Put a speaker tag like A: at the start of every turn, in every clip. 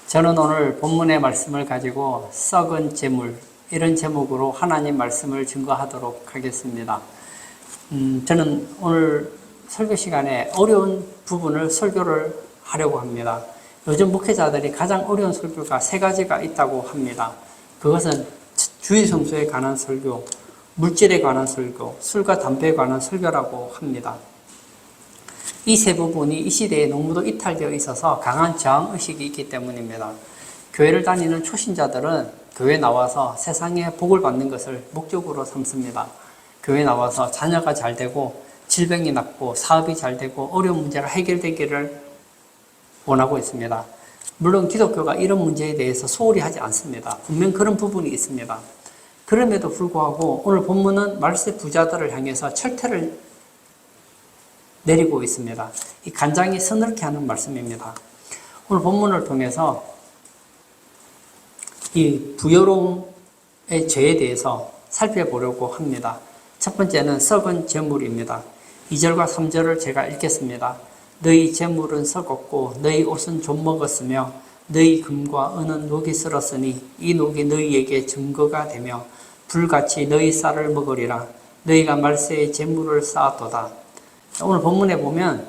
A: 저는 오늘 본문의 말씀을 가지고 썩은 재물, 이런 제목으로 하나님 말씀을 증거하도록 하겠습니다. 저는 오늘 설교 시간에 어려운 부분을 설교를 하려고 합니다. 요즘 목회자들이 가장 어려운 설교가 세 가지가 있다고 합니다. 그것은 주의 성수에 관한 설교, 물질에 관한 설교, 술과 담배에 관한 설교라고 합니다. 이 세 부분이 이 시대에 너무도 이탈되어 있어서 강한 저항의식이 있기 때문입니다. 교회를 다니는 초신자들은 교회 나와서 세상에 복을 받는 것을 목적으로 삼습니다. 교회 나와서 자녀가 잘 되고 질병이 낫고 사업이 잘 되고 어려운 문제가 해결되기를 원하고 있습니다. 물론 기독교가 이런 문제에 대해서 소홀히 하지 않습니다. 분명 그런 부분이 있습니다. 그럼에도 불구하고 오늘 본문은 말세 부자들을 향해서 철퇴를 내리고 있습니다. 이 간장이 서늘케 하는 말씀입니다. 오늘 본문을 통해서 이 부여로움의 죄에 대해서 살펴보려고 합니다. 첫 번째는 썩은 재물입니다. 2절과 3절을 제가 읽겠습니다. 너희 재물은 썩었고 너희 옷은 좀먹었으며 너희 금과 은은 녹이 슬었으니 이 녹이 너희에게 증거가 되며 불같이 너희 쌀을 먹으리라. 너희가 말세에 재물을 쌓았도다. 오늘 본문에 보면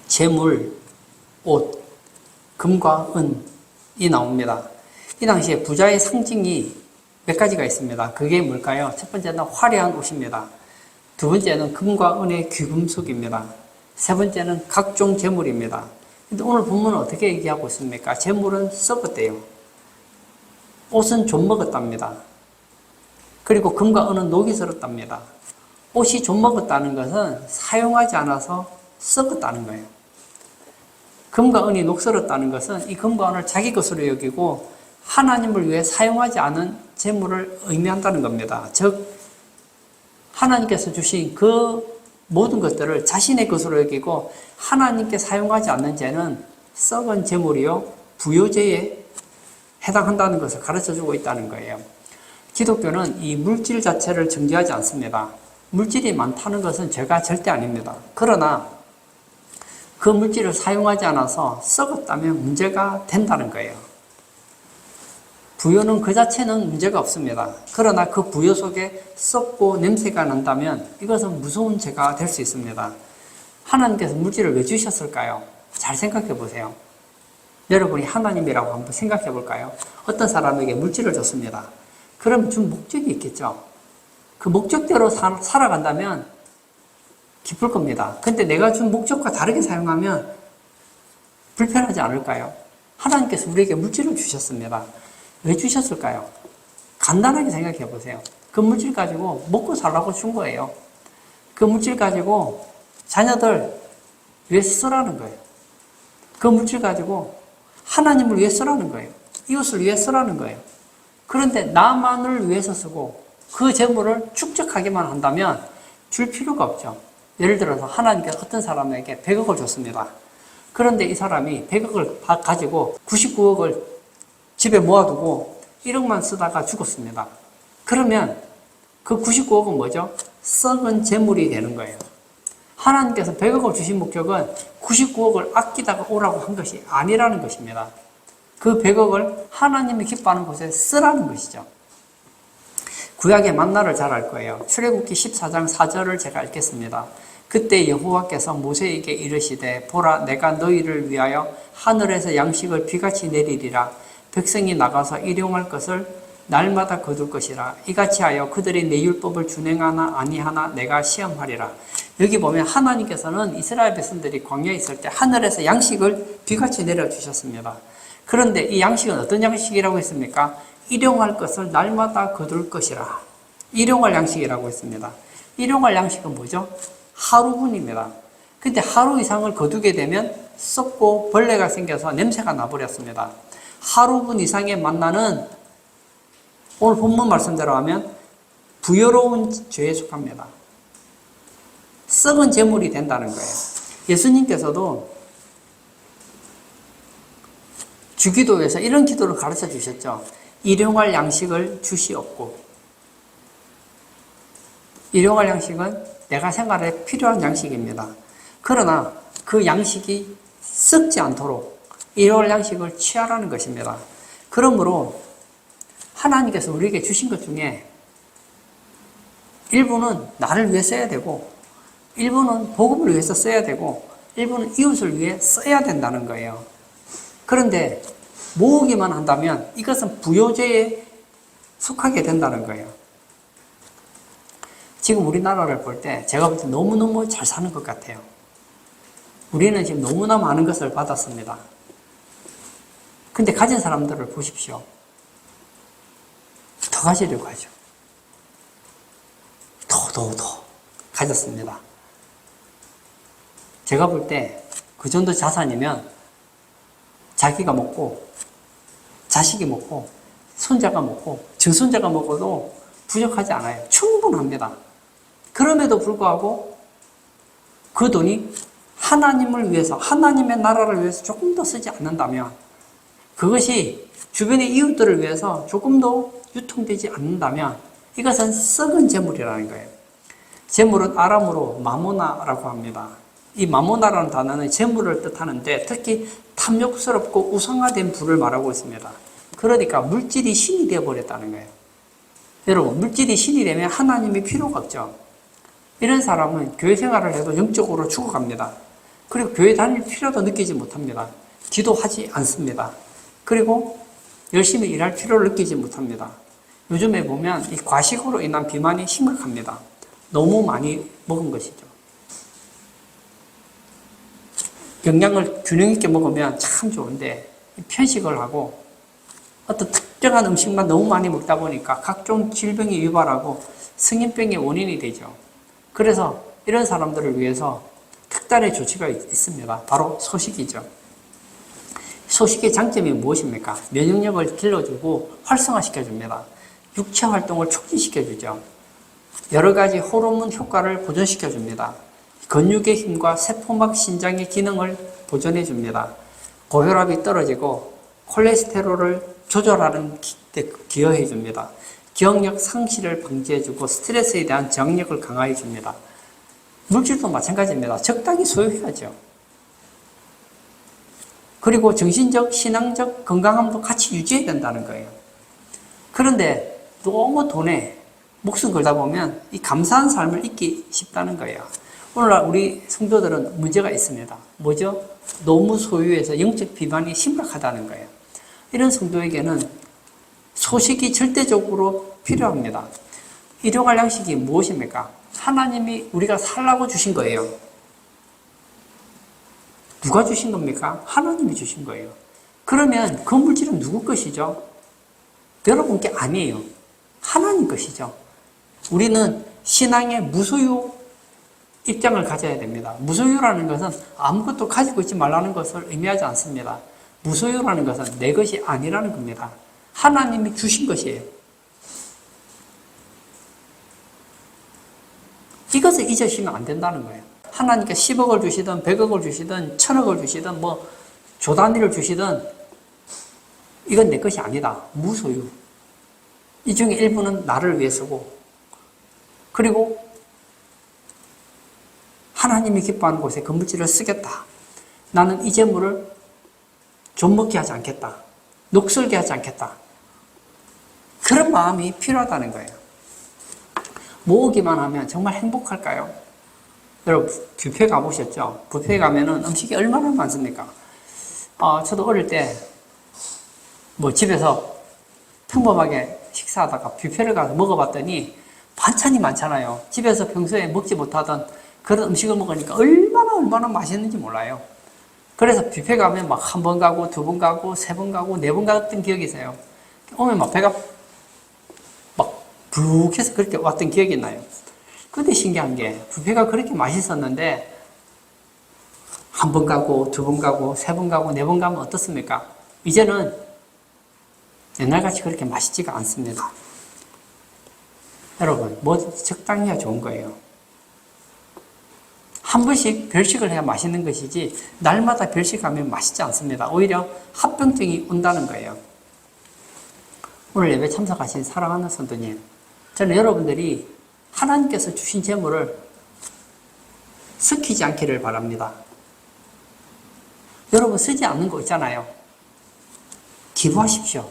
A: 재물, 옷, 금과 은이 나옵니다. 이 당시에 부자의 상징이 몇 가지가 있습니다. 그게 뭘까요? 첫 번째는 화려한 옷입니다. 두 번째는 금과 은의 귀금속입니다. 세 번째는 각종 재물입니다. 근데 오늘 본문은 어떻게 얘기하고 있습니까? 재물은 썩었대요. 옷은 좀 먹었답니다. 그리고 금과 은은 녹이 슬었답니다. 옷이 좀 먹었다는 것은 사용하지 않아서 썩었다는 거예요. 금과 은이 녹슬었다는 것은 이 금과 은을 자기 것으로 여기고 하나님을 위해 사용하지 않은 재물을 의미한다는 겁니다. 즉 하나님께서 주신 그 모든 것들을 자신의 것으로 여기고 하나님께 사용하지 않는 죄는 썩은 재물이요 부요죄에 해당한다는 것을 가르쳐주고 있다는 거예요. 기독교는 이 물질 자체를 정죄하지 않습니다. 물질이 많다는 것은 죄가 절대 아닙니다. 그러나 그 물질을 사용하지 않아서 썩었다면 문제가 된다는 거예요. 부요는 그 자체는 문제가 없습니다. 그러나 그 부요 속에 썩고 냄새가 난다면 이것은 무서운 죄가 될 수 있습니다. 하나님께서 물질을 왜 주셨을까요? 잘 생각해 보세요. 여러분이 하나님이라고 한번 생각해 볼까요? 어떤 사람에게 물질을 줬습니다. 그럼 준 목적이 있겠죠. 그 목적대로 살아간다면 기쁠 겁니다. 근데 내가 준 목적과 다르게 사용하면 불편하지 않을까요? 하나님께서 우리에게 물질을 주셨습니다. 왜 주셨을까요? 간단하게 생각해 보세요. 그 물질 가지고 먹고 살라고 준 거예요. 그 물질 가지고 자녀들 위해서 쓰라는 거예요. 그 물질 가지고 하나님을 위해 쓰라는 거예요. 이웃을 위해 쓰라는 거예요. 그런데 나만을 위해서 쓰고 그 재물을 축적하기만 한다면 줄 필요가 없죠. 예를 들어서 하나님께서 어떤 사람에게 100억을 줬습니다. 그런데 이 사람이 100억을 가지고 99억을 집에 모아두고 1억만 쓰다가 죽었습니다. 그러면 그 99억은 뭐죠? 썩은 재물이 되는 거예요. 하나님께서 100억을 주신 목적은 99억을 아끼다가 오라고 한 것이 아니라는 것입니다. 그 100억을 하나님이 기뻐하는 곳에 쓰라는 것이죠. 구약의 만나를 잘 알 거예요. 출애굽기 14장 4절을 제가 읽겠습니다. 그때 여호와께서 모세에게 이르시되 보라 내가 너희를 위하여 하늘에서 양식을 비같이 내리리라. 백성이 나가서 일용할 것을 날마다 거둘 것이라. 이같이 하여 그들이 내 율법을 준행하나 아니하나 내가 시험하리라. 여기 보면 하나님께서는 이스라엘 백성들이 광야에 있을 때 하늘에서 양식을 비같이 내려주셨습니다. 그런데 이 양식은 어떤 양식이라고 했습니까? 일용할 것을 날마다 거둘 것이라. 일용할 양식이라고 했습니다. 일용할 양식은 뭐죠? 하루분입니다. 근데 하루 이상을 거두게 되면 썩고 벌레가 생겨서 냄새가 나버렸습니다. 하루분 이상의 만나는 오늘 본문 말씀대로 하면 부여로운 죄에 속합니다. 썩은 재물이 된다는 거예요. 예수님께서도 주기도에서 이런 기도를 가르쳐 주셨죠. 일용할 양식을 주시옵고. 일용할 양식은 내가 생활에 필요한 양식입니다. 그러나 그 양식이 썩지 않도록 일용할 양식을 취하라는 것입니다. 그러므로 하나님께서 우리에게 주신 것 중에 일부는 나를 위해 써야 되고, 일부는 복음을 위해서 써야 되고, 일부는 이웃을 위해 써야 된다는 거예요. 그런데 모으기만 한다면 이것은 부요제에 속하게 된다는 거예요. 지금 우리나라를 볼 때 제가 볼 때 너무너무 잘 사는 것 같아요. 우리는 지금 너무나 많은 것을 받았습니다. 근데 가진 사람들을 보십시오. 더 가지려고 하죠. 더 가졌습니다. 제가 볼 때 그 정도 자산이면 자기가 먹고 자식이 먹고 손자가 먹고 증손자가 먹어도 부족하지 않아요. 충분합니다. 그럼에도 불구하고 그 돈이 하나님을 위해서, 하나님의 나라를 위해서 조금 더 쓰지 않는다면, 그것이 주변의 이웃들을 위해서 조금 더 유통되지 않는다면 이것은 썩은 재물이라는 거예요. 재물은 아람어로 마모나라고 합니다. 이 마모나라는 단어는 재물을 뜻하는데 특히 탐욕스럽고 우상화된 부를 말하고 있습니다. 그러니까 물질이 신이 되어버렸다는 거예요. 여러분, 물질이 신이 되면 하나님이 필요가 없죠. 이런 사람은 교회 생활을 해도 영적으로 죽어갑니다. 그리고 교회 다닐 필요도 느끼지 못합니다. 기도하지 않습니다. 그리고 열심히 일할 필요를 느끼지 못합니다. 요즘에 보면 이 과식으로 인한 비만이 심각합니다. 너무 많이 먹은 것이죠. 영양을 균형 있게 먹으면 참 좋은데 편식을 하고 어떤 특정한 음식만 너무 많이 먹다 보니까 각종 질병이 유발하고 성인병의 원인이 되죠. 그래서 이런 사람들을 위해서 특단의 조치가 있습니다. 바로 소식이죠. 소식의 장점이 무엇입니까? 면역력을 길러주고 활성화시켜줍니다. 육체 활동을 촉진시켜주죠. 여러 가지 호르몬 효과를 보존시켜줍니다. 근육의 힘과 세포막 신장의 기능을 보존해줍니다. 고혈압이 떨어지고 콜레스테롤을 조절하는 데 기여해줍니다. 기억력 상실을 방지해주고 스트레스에 대한 저항력을 강화해줍니다. 물질도 마찬가지입니다. 적당히 소유해야죠. 그리고 정신적, 신앙적 건강함도 같이 유지해야 된다는 거예요. 그런데 너무 돈에 목숨 걸다 보면 이 감사한 삶을 잊기 쉽다는 거예요. 오늘날 우리 성도들은 문제가 있습니다. 뭐죠? 너무 소유해서 영적 비만이 심각하다는 거예요. 이런 성도에게는 소식이 절대적으로 필요합니다. 일용할 양식이 무엇입니까? 하나님이 우리가 살라고 주신 거예요. 누가 주신 겁니까? 하나님이 주신 거예요. 그러면 그 물질은 누구 것이죠? 여러분 게 아니에요. 하나님 것이죠. 우리는 신앙의 무소유 입장을 가져야 됩니다. 무소유라는 것은 아무것도 가지고 있지 말라는 것을 의미하지 않습니다. 무소유라는 것은 내 것이 아니라는 겁니다. 하나님이 주신 것이에요. 이것을 잊으시면 안 된다는 거예요. 하나님께 10억을 주시든 100억을 주시든 1000억을 주시든 뭐 조단위를 주시든 이건 내 것이 아니다. 무소유. 이 중에 일부는 나를 위해 쓰고 그리고 하나님이 기뻐하는 곳에 그 물질을 쓰겠다. 나는 이 재물을 좀먹게 하지 않겠다. 녹슬게 하지 않겠다. 그런 마음이 필요하다는 거예요. 모으기만 하면 정말 행복할까요? 여러분, 뷔페 가보셨죠? 뷔페 가면은 음식이 얼마나 많습니까? 저도 어릴 때, 집에서 평범하게 식사하다가 뷔페를 가서 먹어봤더니 반찬이 많잖아요. 집에서 평소에 먹지 못하던 그런 음식을 먹으니까 얼마나 맛있는지 몰라요. 그래서 뷔페 가면 막 한 번 가고, 두 번 가고, 세 번 가고, 네 번 갔던 기억이 있어요. 오면 막 배가 막 불룩해서 그렇게 왔던 기억이 나요. 근데 신기한 게 뷔페가 그렇게 맛있었는데 한 번 가고, 두 번 가고, 세 번 가고, 네 번 가면 어떻습니까? 이제는 옛날같이 그렇게 맛있지가 않습니다. 여러분, 적당히 해야 좋은 거예요. 한 번씩 별식을 해야 맛있는 것이지 날마다 별식하면 맛있지 않습니다. 오히려 합병증이 온다는 거예요. 오늘 예배 참석하신 사랑하는 성도님, 저는 여러분들이 하나님께서 주신 재물을 썩히지 않기를 바랍니다. 여러분 쓰지 않는 거 있잖아요. 기부하십시오.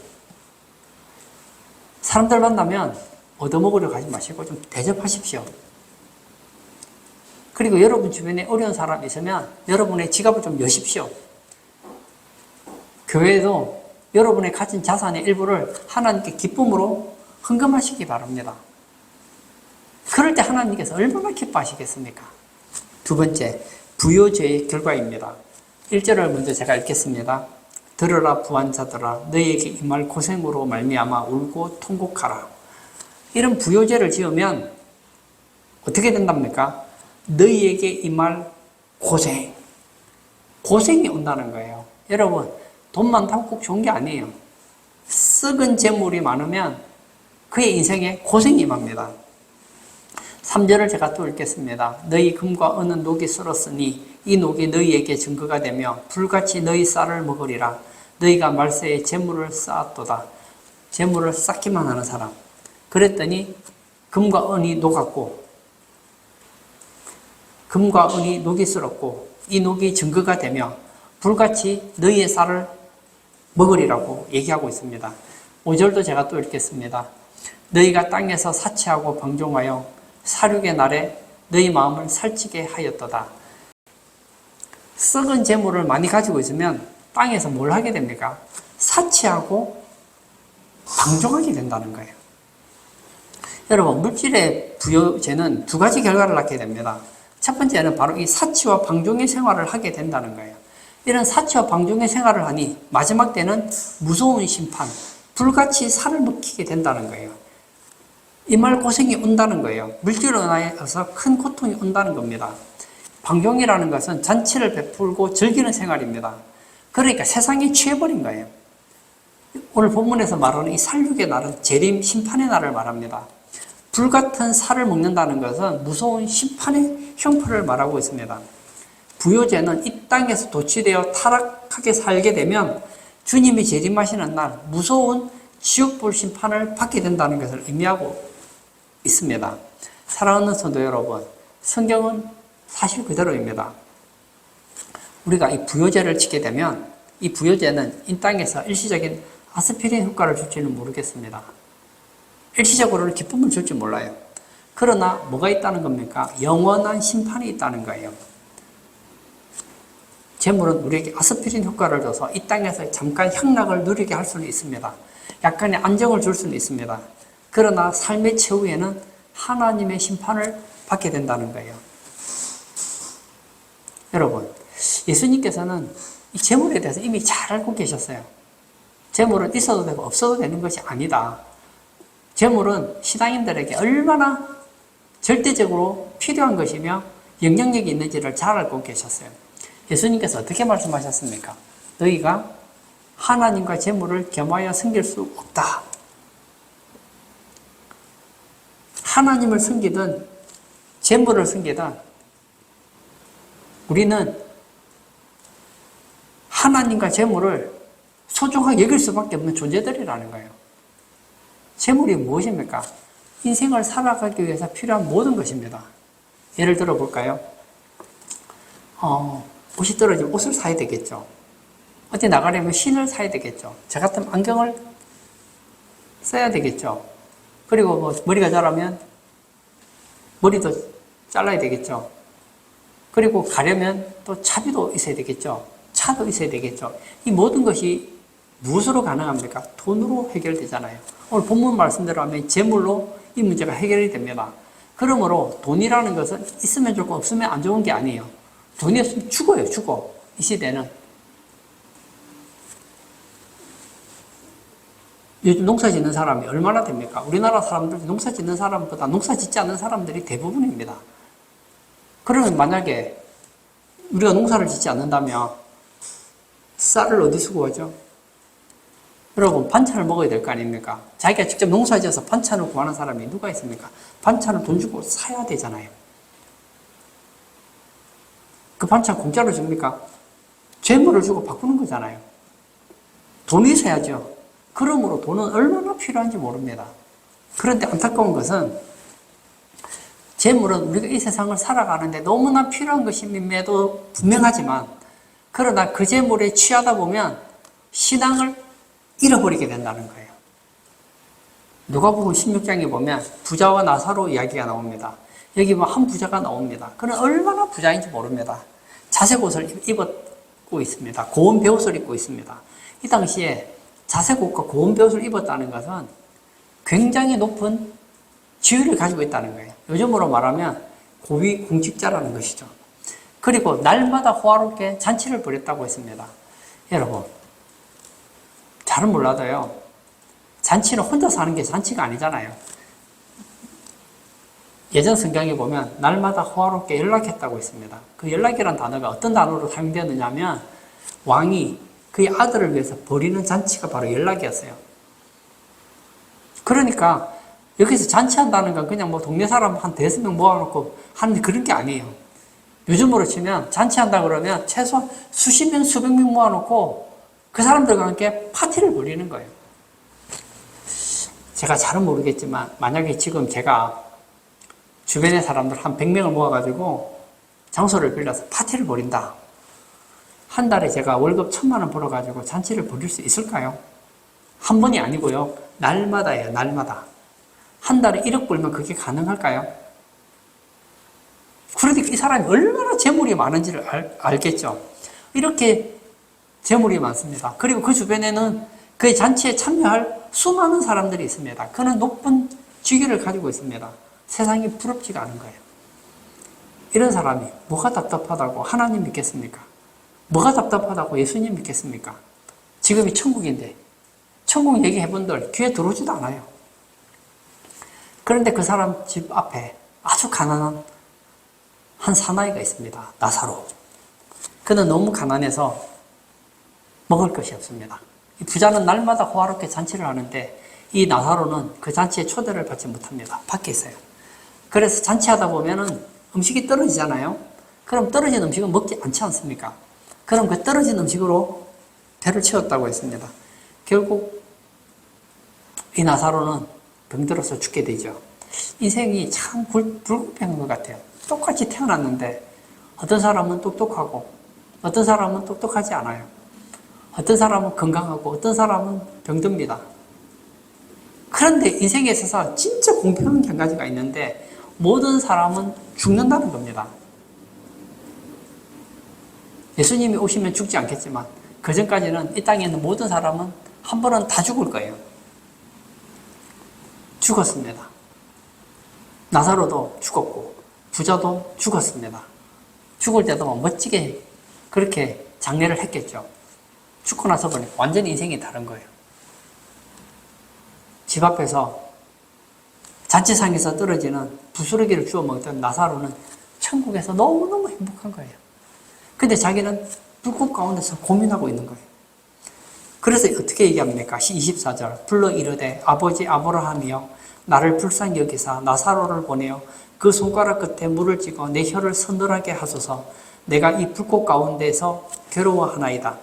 A: 사람들 만나면 얻어먹으려고 하지 마시고 좀 대접하십시오. 그리고 여러분 주변에 어려운 사람이 있으면 여러분의 지갑을 좀 여십시오. 교회도 여러분의 가진 자산의 일부를 하나님께 기쁨으로 헌금하시기 바랍니다. 그럴 때 하나님께서 얼마나 기뻐하시겠습니까? 두 번째, 부요죄의 결과입니다. 1절을 먼저 제가 읽겠습니다. 들으라 부한자들아 너희에게 임할 고생으로 말미암아 울고 통곡하라. 이런 부요죄를 지으면 어떻게 된답니까? 너희에게 임할 고생이 온다는 거예요. 여러분, 돈 많다고 꼭 좋은 게 아니에요. 썩은 재물이 많으면 그의 인생에 고생이 임합니다. 3절을 제가 또 읽겠습니다. 너희 금과 은은 녹이 쓸었으니 이 녹이 너희에게 증거가 되며 불같이 너희 쌀을 먹으리라. 너희가 말세에 재물을 쌓았도다. 재물을 쌓기만 하는 사람. 그랬더니 금과 은이 녹았고 금과 은이 녹이 쓸었고 이 녹이 증거가 되며 불같이 너희의 쌀을 먹으리라고 얘기하고 있습니다. 5절도 제가 또 읽겠습니다. 너희가 땅에서 사치하고 방종하여 사륙의 날에 너희 마음을 살찌게 하였도다. 썩은 재물을 많이 가지고 있으면 땅에서 뭘 하게 됩니까? 사치하고 방종하게 된다는 거예요. 여러분, 물질의 부요죄는 두 가지 결과를 낳게 됩니다. 첫 번째는 바로 이 사치와 방종의 생활을 하게 된다는 거예요. 이런 사치와 방종의 생활을 하니 마지막 때는 무서운 심판, 불같이 살을 먹히게 된다는 거예요. 임할 고생이 온다는 거예요. 물질로 인해서 큰 고통이 온다는 겁니다. 방종이라는 것은 잔치를 베풀고 즐기는 생활입니다. 그러니까 세상에 취해버린 거예요. 오늘 본문에서 말하는 이 살육의 날은 재림, 심판의 날을 말합니다. 불같은 살을 먹는다는 것은 무서운 심판의 형편을 말하고 있습니다. 부요죄는 이 땅에서 도취되어 타락하게 살게 되면 주님이 재림하시는 날 무서운 지옥불 심판을 받게 된다는 것을 의미하고 있습니다. 사랑하는 성도 여러분, 성경은 사실 그대로입니다. 우리가 이 부요죄를 짓게 되면 이 부요죄는 이 땅에서 일시적인 아스피린 효과를 줄지는 모르겠습니다. 일시적으로는 기쁨을 줄지 몰라요. 그러나 뭐가 있다는 겁니까? 영원한 심판이 있다는 거예요. 재물은 우리에게 아스피린 효과를 줘서 이 땅에서 잠깐 향락을 누리게 할 수는 있습니다. 약간의 안정을 줄 수는 있습니다. 그러나 삶의 최후에는 하나님의 심판을 받게 된다는 거예요. 여러분, 예수님께서는 이 재물에 대해서 이미 잘 알고 계셨어요. 재물은 있어도 되고 없어도 되는 것이 아니다. 재물은 신앙인들에게 얼마나 절대적으로 필요한 것이며 영향력이 있는지를 잘 알고 계셨어요. 예수님께서 어떻게 말씀하셨습니까? 너희가 하나님과 재물을 겸하여 섬길 수 없다. 하나님을 섬기든 재물을 섬기든 우리는 하나님과 재물을 소중하게 여길 수밖에 없는 존재들이라는 거예요. 재물이 무엇입니까? 인생을 살아가기 위해서 필요한 모든 것입니다. 예를 들어 볼까요? 옷이 떨어지면 옷을 사야 되겠죠. 어디 나가려면 신을 사야 되겠죠. 저 같으면 안경을 써야 되겠죠. 그리고 뭐 머리가 자라면 머리도 잘라야 되겠죠. 그리고 가려면 또 차비도 있어야 되겠죠. 차도 있어야 되겠죠. 이 모든 것이 무엇으로 가능합니까? 돈으로 해결되잖아요. 오늘 본문 말씀대로 하면 재물로 이 문제가 해결이 됩니다. 그러므로 돈이라는 것은 있으면 좋고 없으면 안 좋은 게 아니에요. 돈이 없으면 죽어요, 죽어. 이 시대는. 요즘 농사 짓는 사람이 얼마나 됩니까? 우리나라 사람들 농사 짓는 사람보다 농사 짓지 않는 사람들이 대부분입니다. 그러면 만약에 우리가 농사를 짓지 않는다면 쌀을 어디서 구하죠? 여러분, 반찬을 먹어야 될 거 아닙니까? 자기가 직접 농사 지어서 반찬을 구하는 사람이 누가 있습니까? 반찬을 돈 주고 사야 되잖아요. 그 반찬 공짜로 줍니까? 재물을 주고 바꾸는 거잖아요. 돈이 있어야죠. 그러므로 돈은 얼마나 필요한지 모릅니다. 그런데 안타까운 것은 재물은 우리가 이 세상을 살아가는데 너무나 필요한 것임에도 분명하지만 그러나 그 재물에 취하다 보면 신앙을 잃어버리게 된다는 거예요. 누가복음 16장에 보면 부자와 나사로 이야기가 나옵니다. 여기 뭐 한 부자가 나옵니다. 그는 얼마나 부자인지 모릅니다. 자색 옷을 입었고 있습니다. 고운 베옷을 입고 있습니다. 이 당시에 자색 옷과 고운 베옷을 입었다는 것은 굉장히 높은 지위를 가지고 있다는 거예요. 요즘으로 말하면 고위 공직자라는 것이죠. 그리고 날마다 호화롭게 잔치를 벌였다고 했습니다. 여러분, 잘은 몰라도요, 잔치는 혼자 사는 게 잔치가 아니잖아요. 예전 성경에 보면 날마다 호화롭게 연락했다고 했습니다. 그 연락이라는 단어가 어떤 단어로 사용되느냐 하면 왕이 그의 아들을 위해서 벌이는 잔치가 바로 연락이었어요. 그러니까 여기서 잔치한다는 건 그냥 뭐 동네 사람 한 5명 모아놓고 하는 그런 게 아니에요. 요즘으로 치면 잔치한다 그러면 최소한 수십 명, 수백 명 모아놓고 그 사람들과 함께 파티를 벌이는 거예요. 제가 잘은 모르겠지만 만약에 지금 제가 주변의 사람들 한 100명을 모아가지고 장소를 빌려서 파티를 벌인다. 한 달에 제가 월급 1,000만 원 벌어가지고 잔치를 벌일 수 있을까요? 한 번이 아니고요. 날마다예요. 날마다. 한 달에 1억 벌면 그게 가능할까요? 그러니까 이 사람이 얼마나 재물이 많은지를 알겠죠. 이렇게 재물이 많습니다. 그리고 그 주변에는 그의 잔치에 참여할 수많은 사람들이 있습니다. 그는 높은 직위를 가지고 있습니다. 세상이 부럽지가 않은 거예요. 이런 사람이 뭐가 답답하다고 하나님 믿겠습니까? 뭐가 답답하다고 예수님 믿겠습니까? 지금이 천국인데 천국 얘기해본들 귀에 들어오지도 않아요. 그런데 그 사람 집 앞에 아주 가난한 한 사나이가 있습니다. 나사로. 그는 너무 가난해서 먹을 것이 없습니다. 이 부자는 날마다 호화롭게 잔치를 하는데 이 나사로는 그 잔치에 초대를 받지 못합니다. 밖에 있어요. 그래서 잔치하다 보면은 음식이 떨어지잖아요. 그럼 떨어진 음식은 먹지 않지 않습니까? 그럼 그 떨어진 음식으로 배를 채웠다고 했습니다. 결국 이 나사로는 병들어서 죽게 되죠. 인생이 참 불공평한 것 같아요. 똑같이 태어났는데 어떤 사람은 똑똑하고 어떤 사람은 똑똑하지 않아요. 어떤 사람은 건강하고 어떤 사람은 병듭니다. 그런데 인생에 있어서 진짜 공평한 게 한 가지가 있는데 모든 사람은 죽는다는 겁니다. 예수님이 오시면 죽지 않겠지만 그 전까지는 이 땅에 있는 모든 사람은 한 번은 다 죽을 거예요. 죽었습니다. 나사로도 죽었고 부자도 죽었습니다. 죽을 때도 멋지게 그렇게 장례를 했겠죠. 죽고 나서 보니 완전히 인생이 다른 거예요. 집 앞에서 잔치상에서 떨어지는 부스러기를 주워 먹던 나사로는 천국에서 너무너무 행복한 거예요. 근데 자기는 불꽃 가운데서 고민하고 있는 거예요. 그래서 어떻게 얘기합니까? 24절 불러 이르되 아버지 아브라함이여 나를 불쌍히 여기사 나사로를 보내어 그 손가락 끝에 물을 찍어 내 혀를 서늘하게 하소서. 내가 이 불꽃 가운데서 괴로워하나이다.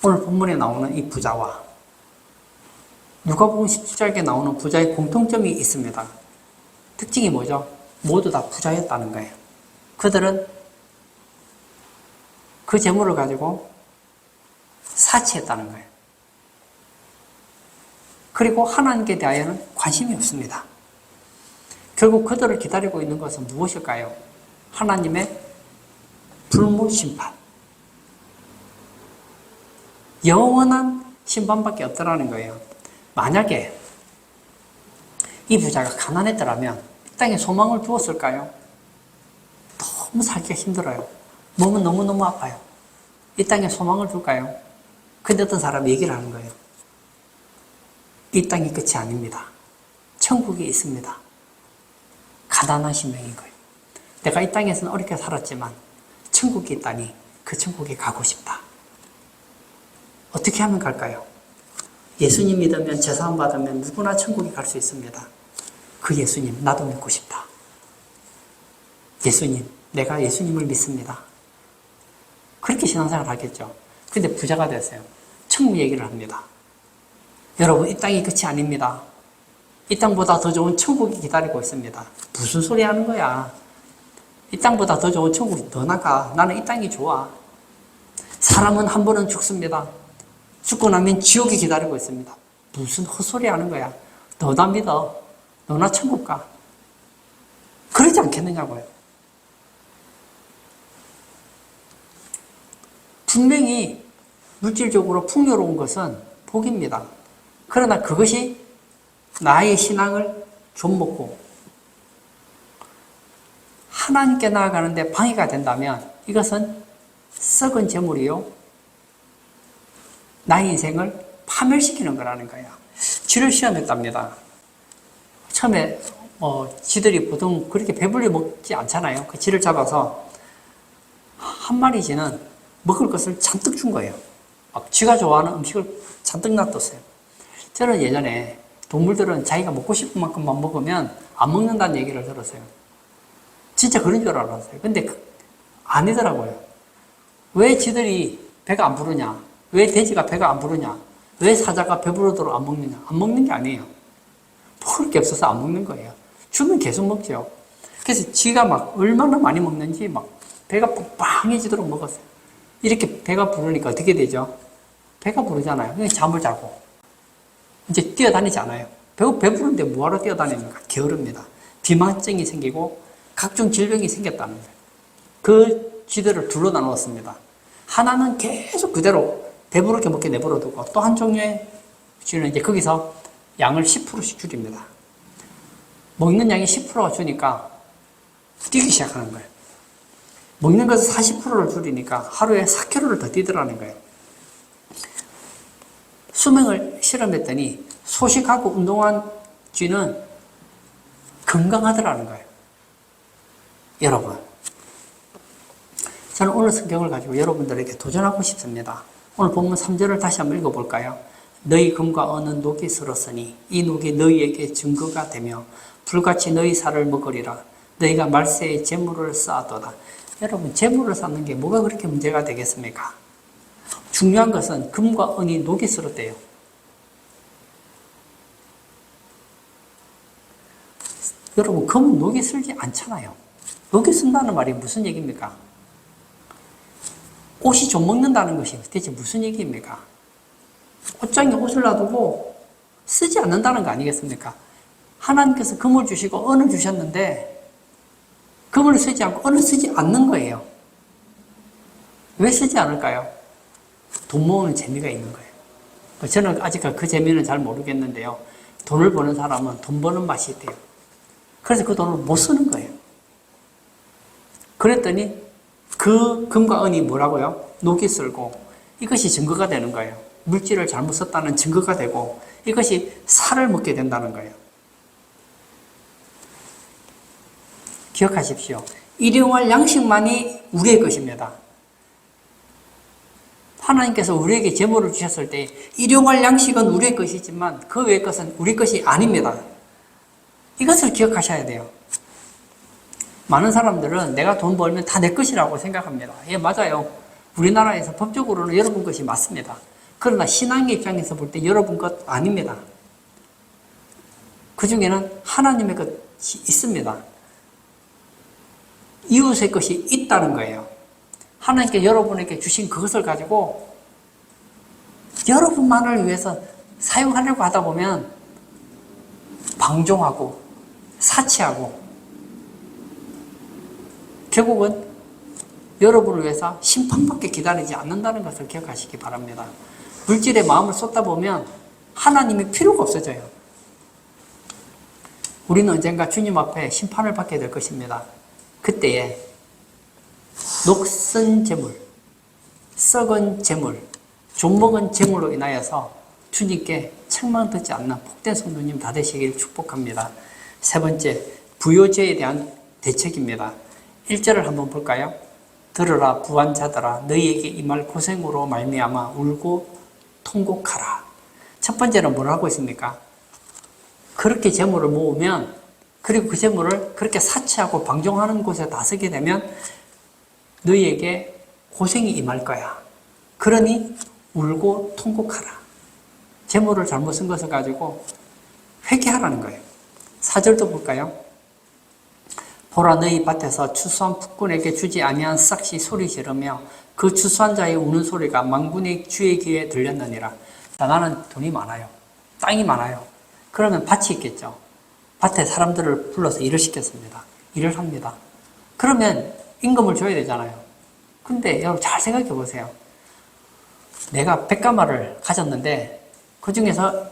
A: 오늘 본문에 나오는 이 부자와 누가복음 17장에 나오는 부자의 공통점이 있습니다. 특징이 뭐죠? 모두 다 부자였다는 거예요. 그들은 그 재물을 가지고 사치했다는 거예요. 그리고 하나님께 대하여는 관심이 없습니다. 결국 그들을 기다리고 있는 것은 무엇일까요? 하나님의 불무심판. 영원한 심판밖에 없더라는 거예요. 만약에 이 부자가 가난했더라면 이 땅에 소망을 두었을까요? 너무 살기가 힘들어요. 몸은 너무너무 아파요. 이 땅에 소망을 둘까요? 근데 어떤 사람이 얘기를 하는 거예요. 이 땅이 끝이 아닙니다. 천국이 있습니다. 가난한 신명인 거예요. 내가 이 땅에서는 어렵게 살았지만 천국이 있다니 그 천국에 가고 싶다. 어떻게 하면 갈까요? 예수님 믿으면 제사함 받으면 누구나 천국에 갈 수 있습니다. 그 예수님 나도 믿고 싶다. 예수님 내가 예수님을 믿습니다. 그렇게 신앙생활을 하겠죠. 근데 부자가 됐어요. 천국 얘기를 합니다. 여러분 이 땅이 끝이 아닙니다. 이 땅보다 더 좋은 천국이 기다리고 있습니다. 무슨 소리 하는 거야? 이 땅보다 더 좋은 천국이 더 나가. 나는 이 땅이 좋아. 사람은 한 번은 죽습니다. 죽고 나면 지옥이 기다리고 있습니다. 무슨 헛소리 하는 거야. 너나 믿어. 너나 천국 가. 그러지 않겠느냐고요. 분명히 물질적으로 풍요로운 것은 복입니다. 그러나 그것이 나의 신앙을 좀먹고 하나님께 나아가는데 방해가 된다면 이것은 썩은 재물이요. 나의 인생을 파멸시키는 거라는 거예요. 쥐를 시험했답니다. 처음에 쥐들이 보통 그렇게 배불리 먹지 않잖아요. 그 쥐를 잡아서 한 마리 쥐는 먹을 것을 잔뜩 준 거예요. 막 쥐가 좋아하는 음식을 잔뜩 놔뒀어요. 저는 예전에 동물들은 자기가 먹고 싶은 만큼만 먹으면 안 먹는다는 얘기를 들었어요. 진짜 그런 줄 알았어요. 근데 아니더라고요. 왜 쥐들이 배가 안 부르냐? 왜 돼지가 배가 안 부르냐? 왜 사자가 배부르도록 안 먹느냐? 안 먹는 게 아니에요. 먹을 게 없어서 안 먹는 거예요. 주면 계속 먹죠. 그래서 쥐가 막 얼마나 많이 먹는지 막 배가 빵빵해지도록 먹었어요. 이렇게 배가 부르니까 어떻게 되죠? 배가 부르잖아요. 그냥 잠을 자고. 이제 뛰어다니지 않아요. 배부른데 뭐하러 뛰어다닙니까? 게으릅니다. 비만증이 생기고 각종 질병이 생겼다는 거예요. 그 쥐들을 둘로 나누었습니다. 하나는 계속 그대로 배부르게 먹게 내버려두고 또 한 종류의 쥐는 이제 거기서 양을 10%씩 줄입니다. 먹는 양이 10%가 주니까 뛰기 시작하는 거예요. 먹는 것을 40%를 줄이니까 하루에 4km를 더 뛰더라는 거예요. 수명을 실험했더니 소식하고 운동한 쥐는 건강하더라는 거예요. 여러분, 저는 오늘 성경을 가지고 여러분들에게 도전하고 싶습니다. 오늘 본문 3절을 다시 한번 읽어볼까요? 너희 금과 은은 녹이 슬었으니 이 녹이 너희에게 증거가 되며 불같이 너희 살을 먹으리라. 너희가 말세에 재물을 쌓아도다. 여러분, 재물을 쌓는 게 뭐가 그렇게 문제가 되겠습니까? 중요한 것은 금과 은이 녹이 슬었대요. 여러분, 금은 녹이 슬지 않잖아요. 녹이 쓴다는 말이 무슨 얘기입니까? 옷이 좀 먹는다는 것이 대체 무슨 얘기입니까? 옷장에 옷을 놔두고 쓰지 않는다는 거 아니겠습니까? 하나님께서 금을 주시고 은을 주셨는데 금을 쓰지 않고 은을 쓰지 않는 거예요. 왜 쓰지 않을까요? 돈 모으는 재미가 있는 거예요. 저는 아직까지 그 재미는 잘 모르겠는데요. 돈을 버는 사람은 돈 버는 맛이 있대요. 그래서 그 돈을 못 쓰는 거예요. 그랬더니 그 금과 은이 뭐라고요? 녹이 슬고 이것이 증거가 되는 거예요. 물질을 잘못 썼다는 증거가 되고 이것이 살을 먹게 된다는 거예요. 기억하십시오. 일용할 양식만이 우리의 것입니다. 하나님께서 우리에게 재물을 주셨을 때 일용할 양식은 우리의 것이지만 그 외의 것은 우리 것이 아닙니다. 이것을 기억하셔야 돼요. 많은 사람들은 내가 돈 벌면 다 내 것이라고 생각합니다. 예, 맞아요. 우리나라에서 법적으로는 여러분 것이 맞습니다. 그러나 신앙의 입장에서 볼 때 여러분 것 아닙니다. 그 중에는 하나님의 것이 있습니다. 이웃의 것이 있다는 거예요. 하나님께 여러분에게 주신 그것을 가지고 여러분만을 위해서 사용하려고 하다 보면 방종하고 사치하고 결국은 여러분을 위해서 심판밖에 기다리지 않는다는 것을 기억하시기 바랍니다. 물질에 마음을 쏟다 보면 하나님이 필요가 없어져요. 우리는 언젠가 주님 앞에 심판을 받게 될 것입니다. 그때에 녹슨 재물, 썩은 재물, 좀먹은 재물로 인하여서 주님께 책망 듣지 않는 복된 성도님 다 되시길 축복합니다. 세 번째, 부요죄에 대한 대책입니다. 1절을 한번 볼까요? 들으라 부한자들아 너희에게 임할 고생으로 말미암아 울고 통곡하라. 첫 번째는 뭘 하고 있습니까? 그렇게 재물을 모으면 그리고 그 재물을 그렇게 사치하고 방종하는 곳에 다 쓰게 되면 너희에게 고생이 임할 거야. 그러니 울고 통곡하라. 재물을 잘못 쓴 것을 가지고 회개하라는 거예요. 4절도 볼까요? 보라 너희 밭에서 추수한 풋꾼에게 주지 아니한 싹시 소리 지르며 그 추수한 자의 우는 소리가 만군의 주의 귀에 들렸느니라. 자, 나는 돈이 많아요. 땅이 많아요. 그러면 밭이 있겠죠. 밭에 사람들을 불러서 일을 시켰습니다. 일을 합니다. 그러면 임금을 줘야 되잖아요. 근데 여러분 잘 생각해 보세요. 내가 100가마를 가졌는데 그 중에서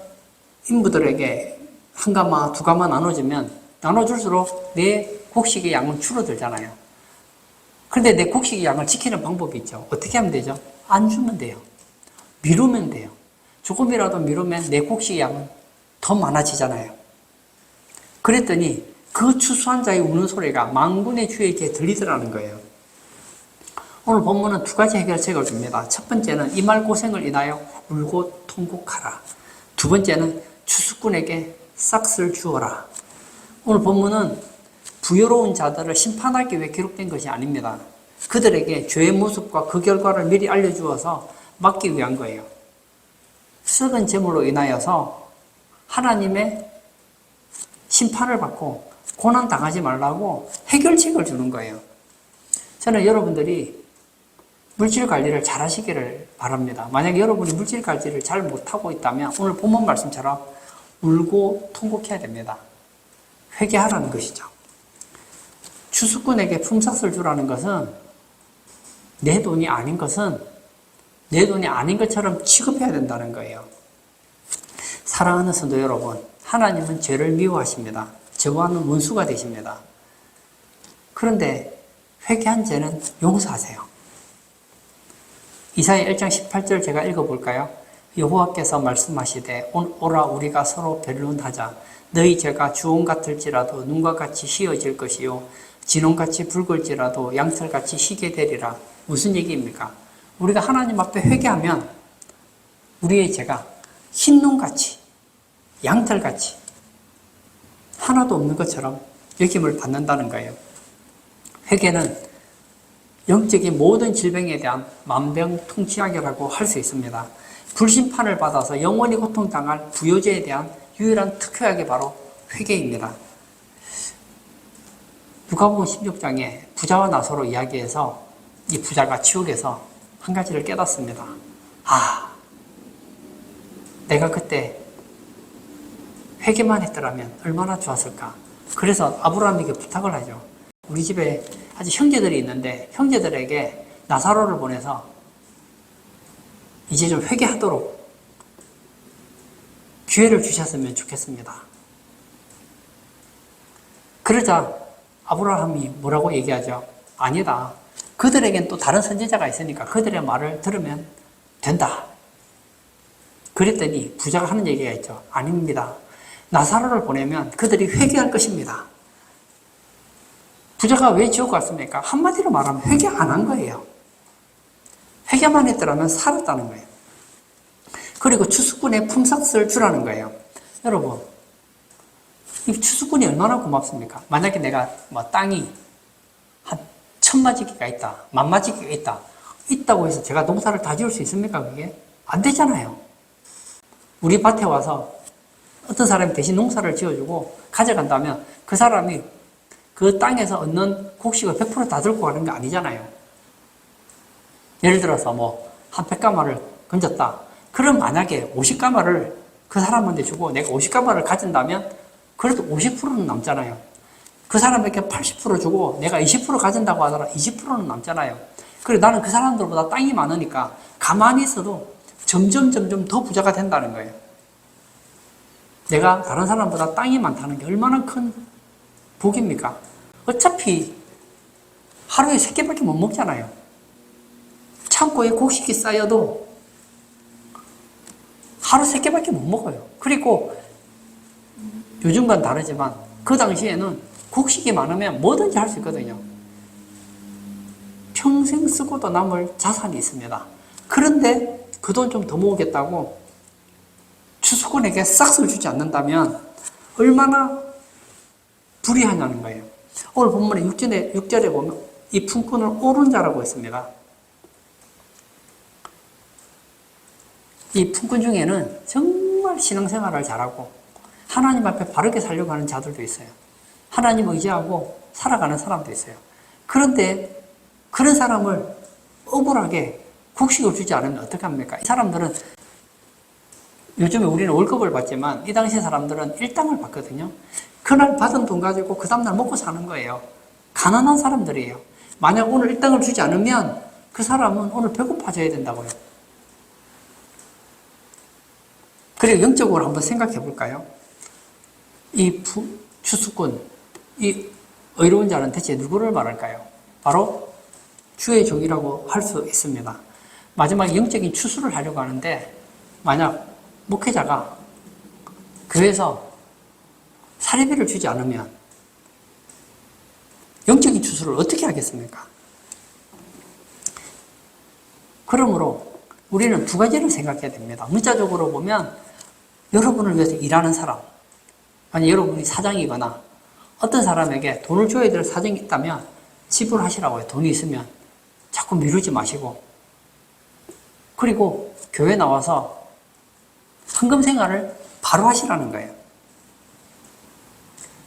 A: 인부들에게 1가마, 2가마 나눠줄수록 내 곡식의 양은 줄어들잖아요. 그런데 내 곡식의 양을 지키는 방법이 있죠. 어떻게 하면 되죠? 안 주면 돼요. 미루면 돼요. 조금이라도 미루면 내 곡식의 양은 더 많아지잖아요. 그랬더니 그 추수한 자의 우는 소리가 만군의 주에게 들리더라는 거예요. 오늘 본문은 2가지 해결책을 줍니다. 첫 번째는 이 말 고생을 인하여 울고 통곡하라. 두 번째는 추수꾼에게 싹을 주어라. 오늘 본문은 부여로운 자들을 심판하기 위해 기록된 것이 아닙니다. 그들에게 죄의 모습과 그 결과를 미리 알려주어서 막기 위한 거예요. 썩은 재물로 인하여서 하나님의 심판을 받고 고난당하지 말라고 해결책을 주는 거예요. 저는 여러분들이 물질 관리를 잘 하시기를 바랍니다. 만약에 여러분이 물질 관리를 잘 못하고 있다면 오늘 본문 말씀처럼 울고 통곡해야 됩니다. 회개하라는 것이죠. 추수꾼에게 품삯을 주라는 것은 내 돈이 아닌 것처럼 취급해야 된다는 거예요. 사랑하는 성도 여러분, 하나님은 죄를 미워하십니다. 저와는 원수가 되십니다. 그런데 회개한 죄는 용서하세요. 이사야 1장 18절 제가 읽어볼까요? 여호와께서 말씀하시되 오라 우리가 서로 변론하자. 너희 죄가 주홍 같을지라도 눈과 같이 희어질 것이요 진홍같이 붉을지라도 양털같이 희게 되리라. 무슨 얘기입니까? 우리가 하나님 앞에 회개하면 우리의 죄가 흰눈같이 양털같이 하나도 없는 것처럼 여김을 받는다는 거예요. 회개는 영적인 모든 질병에 대한 만병통치약이라고 할 수 있습니다. 불심판을 받아서 영원히 고통당할 부요죄에 대한 유일한 특효약이 바로 회개입니다. 누가복음 16장에 부자와 나사로 이야기해서 이 부자가 지옥에서 한 가지를 깨닫습니다. 내가 그때 회개만 했더라면 얼마나 좋았을까. 그래서 아브라함에게 부탁을 하죠. 우리 집에 아직 형제들이 있는데 형제들에게 나사로를 보내서 이제 좀 회개하도록 기회를 주셨으면 좋겠습니다. 그러자 아브라함이 뭐라고 얘기하죠? 아니다. 그들에겐 또 다른 선지자가 있으니까 그들의 말을 들으면 된다. 그랬더니 부자가 하는 얘기가 있죠. 아닙니다. 나사로를 보내면 그들이 회개할 것입니다. 부자가 왜 지옥 갔습니까? 한마디로 말하면 회개 안 한 거예요. 회개만 했더라면 살았다는 거예요. 그리고 추수꾼의 품삯을 주라는 거예요. 여러분, 이 추수꾼이 얼마나 고맙습니까? 만약에 내가 땅이 한 1000마지기가 있다, 10,000마지기가 있다고 해서 제가 농사를 다 지을 수 있습니까? 그게? 안 되잖아요. 우리 밭에 와서 어떤 사람이 대신 농사를 지어주고 가져간다면 그 사람이 그 땅에서 얻는 곡식을 100% 다 들고 가는 게 아니잖아요. 예를 들어서 한 100가마를 건졌다. 그럼 만약에 50가마를 그 사람한테 주고 내가 50가마를 가진다면 그래도 50%는 남잖아요. 그 사람에게 80% 주고 내가 20% 가진다고 하더라 20%는 남잖아요. 그래 나는 그 사람들보다 땅이 많으니까 가만히 있어도 점점 더 부자가 된다는 거예요. 내가 다른 사람보다 땅이 많다는 게 얼마나 큰 복입니까? 어차피 하루에 3끼밖에 못 먹잖아요. 창고에 곡식이 쌓여도 하루 3끼밖에 못 먹어요. 그리고 요즘과는 다르지만 그 당시에는 곡식이 많으면 뭐든지 할 수 있거든요. 평생 쓰고도 남을 자산이 있습니다. 그런데 그 돈 좀 더 모으겠다고 추수꾼에게 싹을 주지 않는다면 얼마나 불의하냐는 거예요. 오늘 본문의 6절에 보면 이 품꾼을 옳은 자라고 했습니다. 이 품꾼 중에는 정말 신앙생활을 잘하고 하나님 앞에 바르게 살려고 하는 자들도 있어요. 하나님 의지하고 살아가는 사람도 있어요. 그런데 그런 사람을 억울하게 국식을 주지 않으면 어떡합니까? 이 사람들은 요즘에 우리는 월급을 받지만 이 당시 사람들은 일당을 받거든요. 그날 받은 돈 가지고 그 다음날 먹고 사는 거예요. 가난한 사람들이에요. 만약 오늘 일당을 주지 않으면 그 사람은 오늘 배고파져야 된다고요. 그리고 영적으로 한번 생각해 볼까요? 이 추수꾼, 이 의로운 자는 대체 누구를 말할까요? 바로 주의 종이라고 할 수 있습니다. 마지막에 영적인 추수를 하려고 하는데 만약 목회자가 교회에서 사례비를 주지 않으면 영적인 추수를 어떻게 하겠습니까? 그러므로 우리는 두 가지를 생각해야 됩니다. 문자적으로 보면 여러분을 위해서 일하는 사람, 아니 여러분이 사장이거나 어떤 사람에게 돈을 줘야 될 사정이 있다면 지불하시라고요. 돈이 있으면 자꾸 미루지 마시고, 그리고 교회 나와서 헌금 생활을 바로 하시라는 거예요.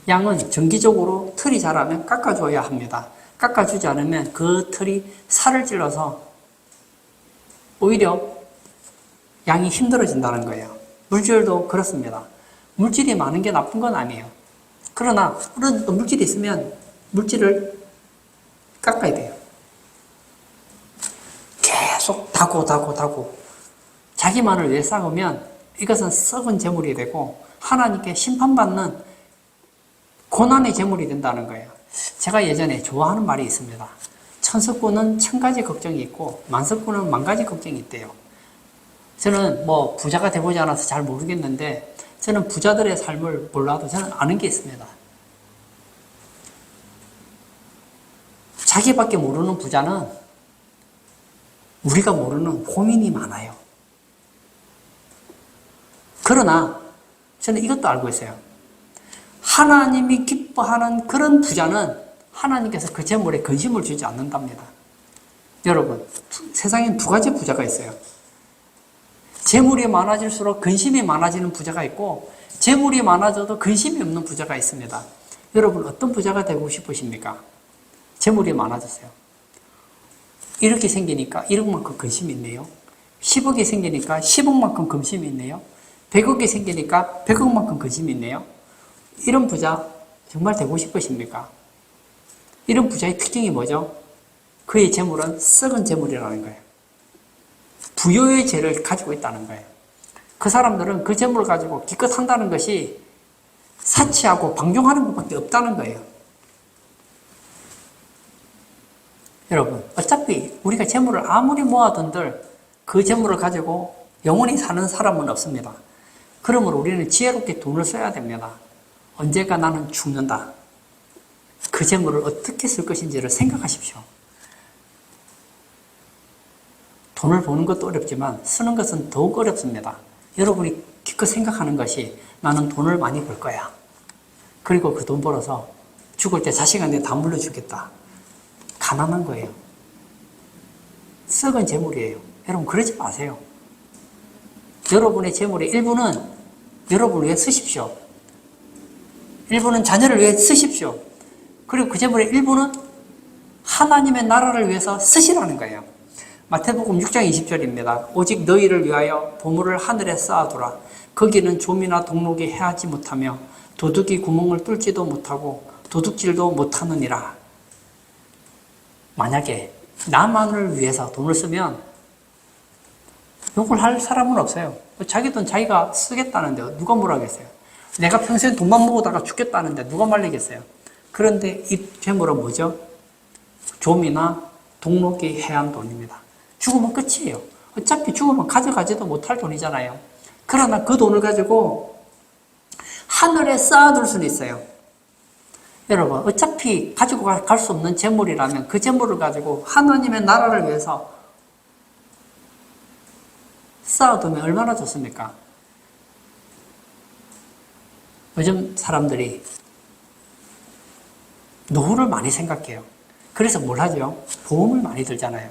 A: 양은 정기적으로 털이 자라면 깎아줘야 합니다. 깎아주지 않으면 그 털이 살을 찔러서 오히려 양이 힘들어진다는 거예요. 물질도 그렇습니다. 물질이 많은 게 나쁜 건 아니에요. 그러나 어느 정도 물질이 있으면 물질을 깎아야 돼요. 계속 다고 자기만을 위해 쌓으면 이것은 썩은 재물이 되고 하나님께 심판받는 고난의 재물이 된다는 거예요. 제가 예전에 좋아하는 말이 있습니다. 천석군은 1000가지 걱정이 있고 만석군은 10,000가지 걱정이 있대요. 저는 뭐 부자가 되보지 않아서 잘 모르겠는데 저는 부자들의 삶을 몰라도 저는 아는 게 있습니다. 자기밖에 모르는 부자는 우리가 모르는 고민이 많아요. 그러나 저는 이것도 알고 있어요. 하나님이 기뻐하는 그런 부자는 하나님께서 그 재물에 근심을 주지 않는답니다. 여러분, 세상엔 두 가지 부자가 있어요. 재물이 많아질수록 근심이 많아지는 부자가 있고 재물이 많아져도 근심이 없는 부자가 있습니다. 여러분, 어떤 부자가 되고 싶으십니까? 재물이 많아졌어요. 1억이 생기니까 1억만큼 근심이 있네요. 10억이 생기니까 10억만큼 근심이 있네요. 100억이 생기니까 100억만큼 근심이 있네요. 이런 부자 정말 되고 싶으십니까? 이런 부자의 특징이 뭐죠? 그의 재물은 썩은 재물이라는 거예요. 부요의 죄를 가지고 있다는 거예요. 그 사람들은 그 재물을 가지고 기껏 한다는 것이 사치하고 방종하는 것밖에 없다는 거예요. 여러분, 어차피 우리가 재물을 아무리 모아둔들 그 재물을 가지고 영원히 사는 사람은 없습니다. 그러므로 우리는 지혜롭게 돈을 써야 됩니다. 언젠가 나는 죽는다. 그 재물을 어떻게 쓸 것인지를 생각하십시오. 돈을 버는 것도 어렵지만 쓰는 것은 더욱 어렵습니다. 여러분이 기껏 생각하는 것이 나는 돈을 많이 벌 거야. 그리고 그 돈 벌어서 죽을 때 자식한테 다 물려주겠다. 가난한 거예요. 썩은 재물이에요. 여러분 그러지 마세요. 여러분의 재물의 일부는 여러분을 위해 쓰십시오. 일부는 자녀를 위해 쓰십시오. 그리고 그 재물의 일부는 하나님의 나라를 위해서 쓰시라는 거예요. 마태복음 6장 20절입니다. 오직 너희를 위하여 보물을 하늘에 쌓아두라. 거기는 좀이나 동록이 해하지 못하며 도둑이 구멍을 뚫지도 못하고 도둑질도 못하느니라. 만약에 나만을 위해서 돈을 쓰면 욕을 할 사람은 없어요. 자기 돈 자기가 쓰겠다는데 누가 뭐라 하겠어요. 내가 평생 돈만 모으다가 죽겠다는데 누가 말리겠어요. 그런데 이 재물은 뭐죠? 좀이나 동록이 해한 돈입니다. 죽으면 끝이에요. 어차피 죽으면 가져가지도 못할 돈이잖아요. 그러나 그 돈을 가지고 하늘에 쌓아둘 수는 있어요. 여러분, 어차피 가지고 갈 수 없는 재물이라면 그 재물을 가지고 하나님의 나라를 위해서 쌓아두면 얼마나 좋습니까? 요즘 사람들이 노후를 많이 생각해요. 그래서 뭘 하죠? 보험을 많이 들잖아요.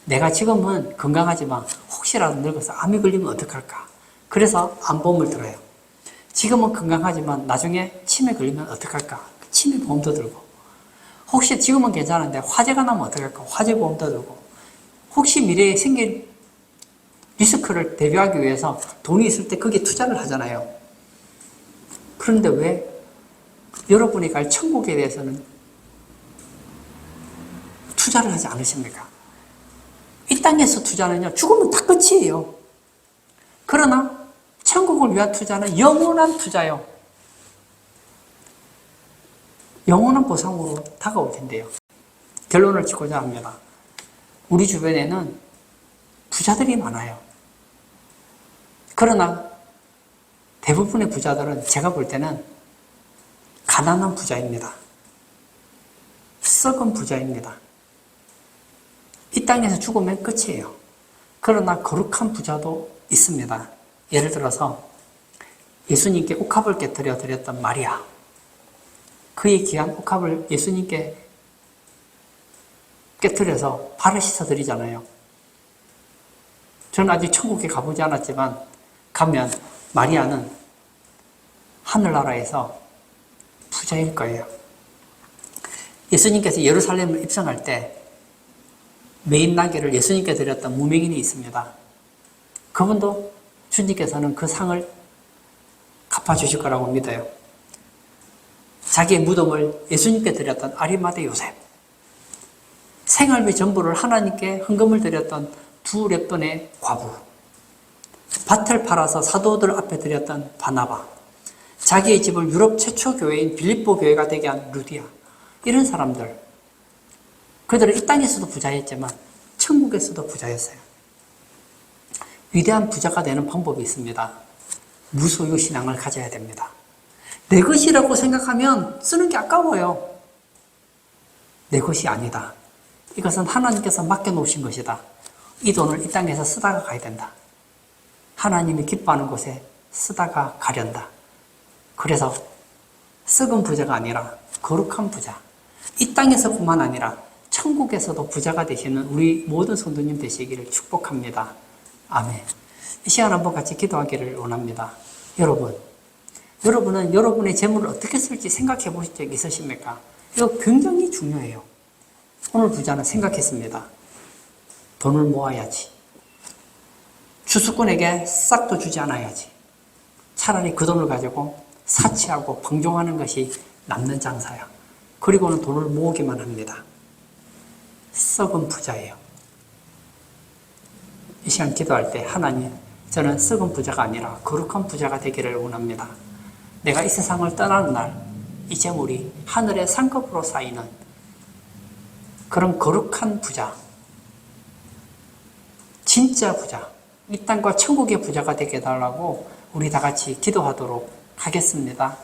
A: 내가 지금은 건강하지만 혹시라도 늙어서 암이 걸리면 어떡할까? 그래서 암보험을 들어요. 지금은 건강하지만 나중에 치매 걸리면 어떡할까? 치매보험도 들고. 혹시 지금은 괜찮은데 화재가 나면 어떡할까? 화재보험도 들고. 혹시 미래에 생길 리스크를 대비하기 위해서 돈이 있을 때 거기에 투자를 하잖아요. 그런데 왜 여러분이 갈 천국에 대해서는 투자를 하지 않으십니까? 이 땅에서 투자는요, 죽으면 다 끝이에요. 그러나 천국을 위한 투자는 영원한 투자요. 영원한 보상으로 다가올 텐데요. 결론을 짓고자 합니다. 우리 주변에는 부자들이 많아요. 그러나 대부분의 부자들은 제가 볼 때는 가난한 부자입니다. 썩은 부자입니다. 이 땅에서 죽으면 끝이에요. 그러나 거룩한 부자도 있습니다. 예를 들어서 예수님께 옥합을 깨뜨려 드렸던 마리아. 그의 귀한 옥합을 예수님께 깨뜨려서 발을 씻어 드리잖아요. 저는 아직 천국에 가보지 않았지만 가면 마리아는 하늘나라에서 부자일 거예요. 예수님께서 예루살렘을 입성할 때 메인 나귀를 예수님께 드렸던 무명인이 있습니다. 그분도 주님께서는 그 상을 갚아주실 거라고 믿어요. 자기의 무덤을 예수님께 드렸던 아리마대 요셉, 생활비 전부를 하나님께 헌금을 드렸던 두 렙돈의 과부, 밭을 팔아서 사도들 앞에 드렸던 바나바, 자기의 집을 유럽 최초 교회인 빌립보 교회가 되게 한 루디아, 이런 사람들, 그들은 이 땅에서도 부자였지만 천국에서도 부자였어요. 위대한 부자가 되는 방법이 있습니다. 무소유 신앙을 가져야 됩니다. 내 것이라고 생각하면 쓰는 게 아까워요. 내 것이 아니다. 이것은 하나님께서 맡겨놓으신 것이다. 이 돈을 이 땅에서 쓰다가 가야 된다. 하나님이 기뻐하는 곳에 쓰다가 가련다. 그래서 썩은 부자가 아니라 거룩한 부자. 이 땅에서뿐만 아니라 천국에서도 부자가 되시는 우리 모든 성도님 되시기를 축복합니다. 아멘. 이 시간 한번 같이 기도하기를 원합니다. 여러분은 여러분의 재물을 어떻게 쓸지 생각해 보신 적 있으십니까? 이거 굉장히 중요해요. 오늘 부자는 생각했습니다. 돈을 모아야지. 주수꾼에게 싹도 주지 않아야지. 차라리 그 돈을 가지고 사치하고 방종하는 것이 남는 장사야. 그리고는 돈을 모으기만 합니다. 썩은 부자예요. 이 시간 기도할 때 하나님, 저는 썩은 부자가 아니라 거룩한 부자가 되기를 원합니다. 내가 이 세상을 떠나는 날, 이 재물이 하늘의 상급으로 쌓이는 그런 거룩한 부자, 진짜 부자, 이 땅과 천국의 부자가 되게 해달라고 우리 다 같이 기도하도록 하겠습니다.